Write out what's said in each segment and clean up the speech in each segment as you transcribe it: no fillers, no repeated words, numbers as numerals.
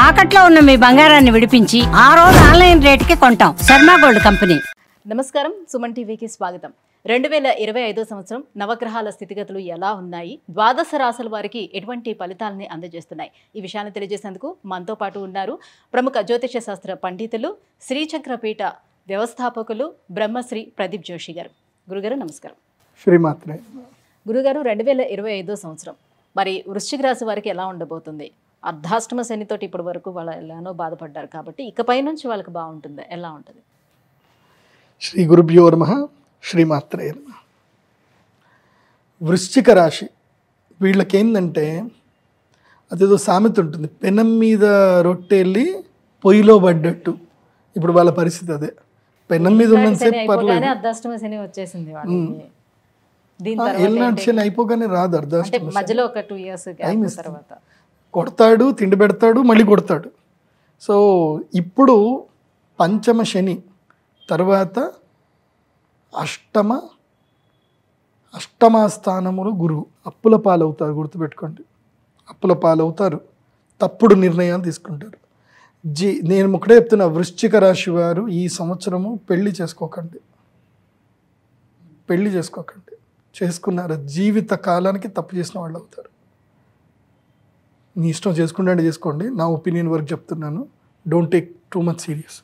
తాకట్లో ఉన్న మీ బంగారాన్ని విడిపించి ఆ రోజు ఆన్లైన్ రేటుకి కొంటాం. Sharma gold company. నమస్కారం, సుమన్ టీవీకి స్వాగతం. 2025 సంవత్సరం నవగ్రహాల స్థితిగతులు ఎలా ఉన్నాయి, ద్వాదశ రాశుల వారికి ఎటువంటి ఫలితాలని అందజేస్తున్నాయి, ఈ విషయాన్ని తెలియజేసేందుకు మనతో పాటు ఉన్నారు ప్రముఖ జ్యోతిష శాస్త్ర పండితులు, శ్రీచక్రపీఠ వ్యవస్థాపకులు బ్రహ్మశ్రీ ప్రదీప్ జోషి గారు. గురుగారు నమస్కారం. శ్రీమాత్రే. గురుగారు, 2025 సంవత్సరం మరి వృశ్చిక రాశి వారికి ఎలా ఉండబోతుంది? అర్ధాష్టమ శనితోటి ఇప్పటి వరకు వాళ్ళు ఎలానో బాధపడ్డారు కాబట్టి ఇకపై నుంచి వాళ్ళకి బాగుంటుంది, ఎలా ఉంటుంది? శ్రీ గురుభ్యో నమః. శ్రీమాత్రే నమః. వృశ్చిక రాశి వీళ్ళకేందంటే అదేదో సామెత ఉంటుంది, పెనం మీద రొట్టెళ్ళి పొయ్యిలో పడ్డట్టు. ఇప్పుడు వాళ్ళ పరిస్థితి అదే. పెనం మీద ఉన్నంతసేపు పర్లేదు, అర్ధాష్టమ శని వచ్చేసింది. ఏళ్ళనాటి శని అయిపోగానే రాదు అర్ధాష్టమ. మధ్యలో ఒక 2 years తర్వాత కొడతాడు, తిండి పెడతాడు, మళ్ళీ కొడతాడు. సో ఇప్పుడు పంచమ శని తర్వాత అష్టమ స్థానములు గురువు. అప్పుల పాలవుతారు, గుర్తుపెట్టుకోండి. అప్పుల పాలవుతారు, తప్పుడు నిర్ణయాలు తీసుకుంటారు. నేను ఒకటే చెప్తున్నా, వృశ్చిక రాశి వారు ఈ సంవత్సరము పెళ్లి చేసుకోకండి. చేసుకున్నారు జీవిత కాలానికి తప్పు చేసిన వాళ్ళు అవుతారు. మీ ఇష్టం చేసుకుంటే చేసుకోండి, నా ఒపీనియన్ వరకు చెప్తున్నాను. Don't take too much serious.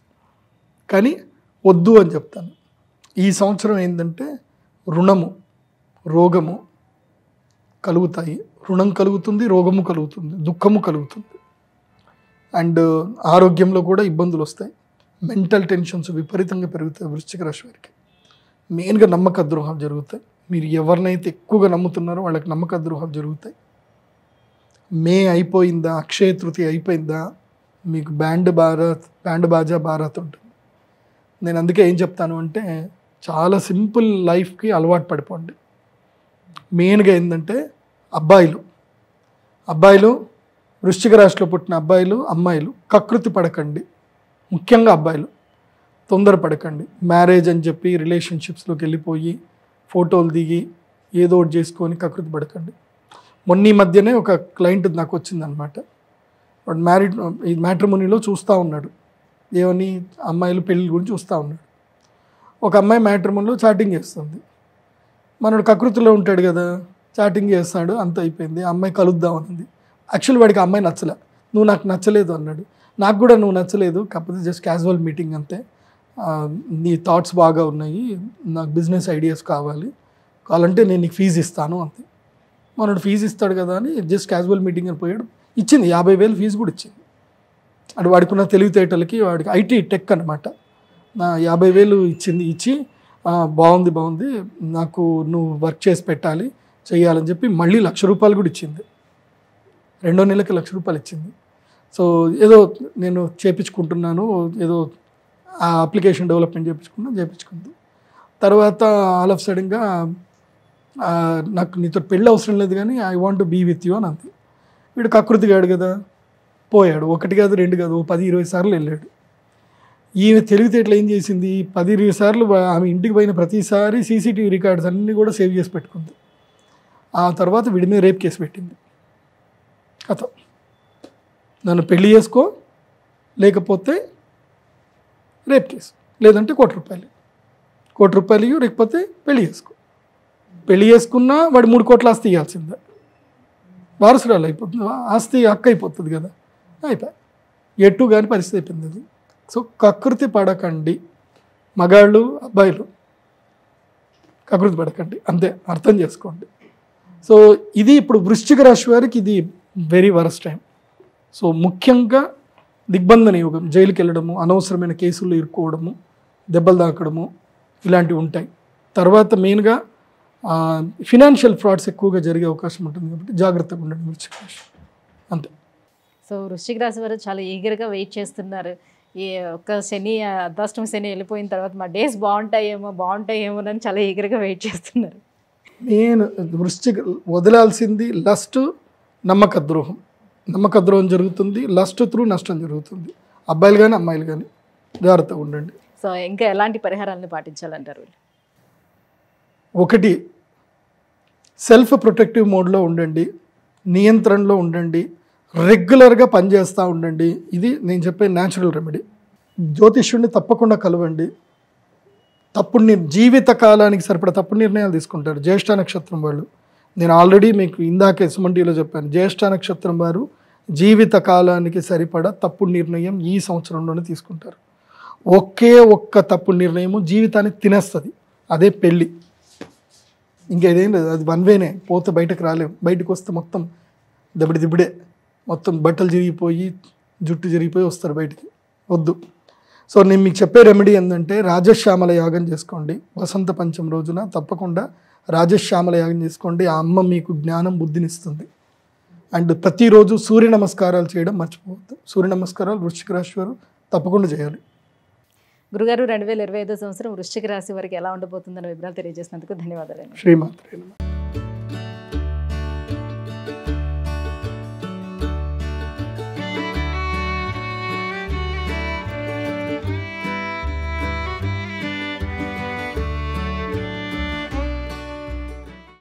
కానీ వద్దు అని చెప్తాను. ఈ సంవత్సరం ఏంటంటే రుణము, రోగము కలుగుతాయి. రుణం కలుగుతుంది, రోగము కలుగుతుంది, దుఃఖము కలుగుతుంది. అండ్ ఆరోగ్యంలో కూడా ఇబ్బందులు వస్తాయి. మెంటల్ టెన్షన్స్ విపరీతంగా పెరుగుతాయి వృశ్చిక రాశి వారికి. మెయిన్గా నమ్మక ద్రోహాలు జరుగుతాయి. మీరు ఎవరినైతే ఎక్కువగా నమ్ముతున్నారో వాళ్ళకి నమ్మక ద్రోహాలు జరుగుతాయి. మే అయిపోయిందా, అక్షయ తృతీయ అయిపోయిందా, మీకు బ్యాండ్ బాజా బారాత్ ఉంటుంది. నేను అందుకే ఏం చెప్తాను అంటే, చాలా సింపుల్ లైఫ్కి అలవాటు పడిపోండి. మెయిన్గా ఏంటంటే అబ్బాయిలు వృశ్చిక రాశిలో పుట్టిన అబ్బాయిలు, అమ్మాయిలు కకృతి పడకండి. ముఖ్యంగా అబ్బాయిలు తొందరపడకండి. మ్యారేజ్ అని చెప్పి రిలేషన్షిప్స్లోకి వెళ్ళిపోయి ఫోటోలు దిగి ఏదో ఒకటి చేసుకొని కకృతి పడకండి. మొన్న ఈ మధ్యనే ఒక క్లయింట్ నాకు వచ్చిందనమాట. వాడు మ్యాట్రిమోనీలో చూస్తూ ఉన్నాడు, ఏమని అమ్మాయిలు పెళ్ళి గురించి చూస్తూ ఉన్నాడు. ఒక అమ్మాయి మ్యాట్రిమోనీలో చాటింగ్ చేస్తుంది. మనోడు కకృతిలో ఉంటాడు కదా, చాటింగ్ చేస్తాడు, అంత అయిపోయింది. అమ్మాయి కలుద్దాం అన్నది. యాక్చువల్లీ వాడికి అమ్మాయి నచ్చలే. నువ్వు నాకు నచ్చలేదు అన్నాడు. నాకు కూడా నువ్వు నచ్చలేదు, కాకపోతే జస్ట్ క్యాజువల్ మీటింగ్ అంతే, నీ థాట్స్ బాగా ఉన్నాయి, నాకు బిజినెస్ ఐడియాస్ కావాలంటే నేను నీకు ఫీజు ఇస్తాను అంతే. మనోడు ఫీజు ఇస్తాడు కదా అని జస్ట్ క్యాజువల్ మీటింగ్ అని పోయాడు. ఇచ్చింది 50,000 ఫీజు కూడా ఇచ్చింది. అటు వాడుకున్న తెలివితేటలకి, వాడికి ఐటీ టెక్ అనమాట. నా 50,000 ఇచ్చి బాగుంది, నాకు నువ్వు వర్క్ చేసి చేయాలని చెప్పి మళ్ళీ ₹1,00,000 కూడా ఇచ్చింది. 2వ నెలకి ₹1,00,000 ఇచ్చింది. సో ఏదో నేను చేయించుకుంటున్నాను, ఏదో ఆ అప్లికేషన్ డెవలప్మెంట్ చేయించుకుంది. తర్వాత ఆల్ ఆఫ్ సడన్గా నాకు నీతో పెళ్ళి అవసరం లేదు కానీ I want to be with you అని అంది. వీడు కకృతిగాడు కదా, పోయాడు. 1 కాదు 2 కాదు, 10-20 సార్లు వెళ్ళాడు. ఈమె తెలివితేటలు ఏం చేసింది, 10-20 సార్లు ఆమె ఇంటికి పోయిన ప్రతిసారి సీసీటీవీ రికార్డ్స్ అన్నీ కూడా సేవ్ చేసి పెట్టుకుంది. ఆ తర్వాత వీడి మీద రేప్ కేసు పెట్టింది. కథ, నన్ను పెళ్లి చేసుకో, లేకపోతే రేప్ కేసు, లేదంటే ₹1,00,000 ఇవ్వు, లేకపోతే పెళ్లి చేసుకున్నా వాడు 3 కోట్ల ఆస్తి ఇవ్వాల్సిందే. వారసురాలు అయిపోతుంది, ఆస్తి హక్కు అయిపోతుంది కదా, అయిపోయి ఎటు కానీ పరిస్థితి అయిపోయింది అది. సో కకృతి పడకండి, మగాళ్ళు అబ్బాయిలు కకృతి పడకండి, అంతే, అర్థం చేసుకోండి. సో ఇది ఇప్పుడు వృశ్చిక రాశి వారికి ఇది వెరీ వరస్ట్ టైం. సో ముఖ్యంగా దిగ్బంధన యోగం, జైలుకి వెళ్ళడము, అనవసరమైన కేసుల్లో ఇరుక్కోవడము, దెబ్బలు తాకడము, ఇలాంటివి ఉంటాయి. తర్వాత మెయిన్గా ఫినాన్షియల్ ఫ్రాడ్స్ ఎక్కువగా జరిగే అవకాశం ఉంటుంది కాబట్టి జాగ్రత్తగా ఉండండి వృశ్చిక రాశి, అంతే. సో వృశ్చిక రాశి వారు చాలా ఈగర్గా వెయిట్ చేస్తున్నారు. ఈ ఒక్క అర్ధాష్టమ శని వెళ్ళిపోయిన తర్వాత మా డేస్ బాగుంటాయేమో అని చాలా ఈగర్గా వెయిట్ చేస్తున్నారు. నేను వృశ్చిక వదలాల్సింది లస్ట్, నమ్మక ద్రోహం జరుగుతుంది. లస్ట్ త్రూ నష్టం జరుగుతుంది. అబ్బాయిలు కానీ అమ్మాయిలు కానీ జాగ్రత్తగా ఉండండి. సో ఇంకా ఎలాంటి పరిహారాలను పాటించాలంటారు? 1, సెల్ఫ్ ప్రొటెక్టివ్ మోడ్లో ఉండండి, నియంత్రణలో ఉండండి. రెగ్యులర్గా పనిచేస్తూ ఉండండి. ఇది నేను చెప్పే న్యాచురల్ రెమెడీ. జ్యోతిష్యుడిని తప్పకుండా కలవండి. జీవిత కాలానికి సరిపడా తప్పుడు నిర్ణయాలు తీసుకుంటారు. జ్యేష్ఠ నక్షత్రం వాళ్ళు, నేను ఆల్రెడీ మీకు ఇందాకే సుమన్ చెప్పాను, జ్యేష్ఠ నక్షత్రం వారు జీవిత కాలానికి సరిపడా తప్పుడు నిర్ణయం ఈ సంవత్సరంలోనే తీసుకుంటారు. ఒకే ఒక్క తప్పుడు నిర్ణయము జీవితాన్ని తినేస్తుంది, అదే పెళ్ళి. ఇంకేదేం లేదు, అది వన్ వేనే, పోతే బయటకు రాలేము. బయటకు వస్తే మొత్తం దిబ్బడే, మొత్తం బట్టలు జరిగిపోయి జుట్టు జరిగిపోయి వస్తారు బయటికి. వద్దు. సో నేను మీకు చెప్పే రెమెడీ ఏంటంటే రాజశ్యామల యాగం చేసుకోండి. వసంత పంచం రోజున తప్పకుండా రాజశ్యామల యాగం చేసుకోండి. ఆ అమ్మ మీకు జ్ఞానం బుద్ధినిస్తుంది. అండ్ ప్రతిరోజు సూర్య నమస్కారాలు చేయడం మర్చిపోవద్దు. సూర్య నమస్కారాలు వృశ్చిక రాశి వారు తప్పకుండా చేయాలి. గురుగారు 2025 సంవత్సరం వృశ్చిక రాశి వారికి ఎలా ఉండబోతుందన్న వివరాలు తెలియజేసినందుకు ధన్యవాదాలు. శ్రీమాత్రే నమః.